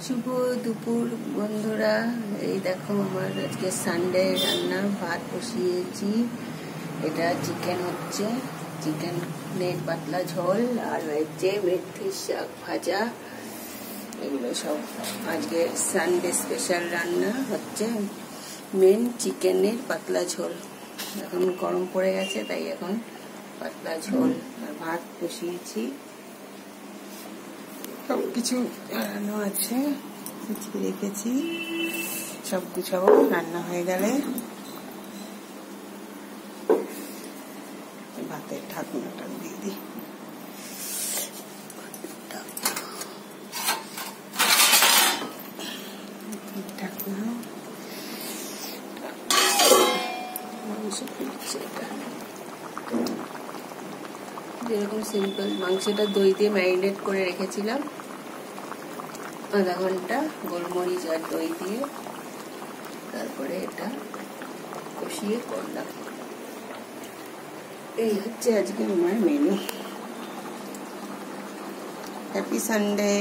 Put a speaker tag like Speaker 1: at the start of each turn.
Speaker 1: শুভ দুপুর বন্ধুরা। এই দেখো আমার আজকে সানডে রান্না, ভাত বসিয়েছি। এটা চিকেন হচ্ছে, চিকেনের পাতলা ঝোল, আর হচ্ছে মেথির শাক ভাজা। এগুলো সব আজকে সানডে স্পেশাল রান্না হচ্ছে। মেন চিকেনের পাতলা ঝোল। এখন গরম পড়ে গেছে, তাই এখন পাতলা ঝোল আর ভাত বসিয়েছি। সবকিছু রান্না আছে, গুছিয়ে রেখেছি। সব গুছাবো রান্না হয়ে গেলে। ভাতের ঢাকনাটা দিয়ে দিই। ঢাকনা মাংস ফুটছে। এটা যেরকম সিম্পল মাংসটা দই দিয়ে ম্যারিনেট করে রেখেছিলাম আধা ঘন্টা, গোলমরিচ আর দই দিয়ে। তারপরে এটা কষিয়ে করলাম। এই হচ্ছে আজকে আমার মেনু। Happy Sunday.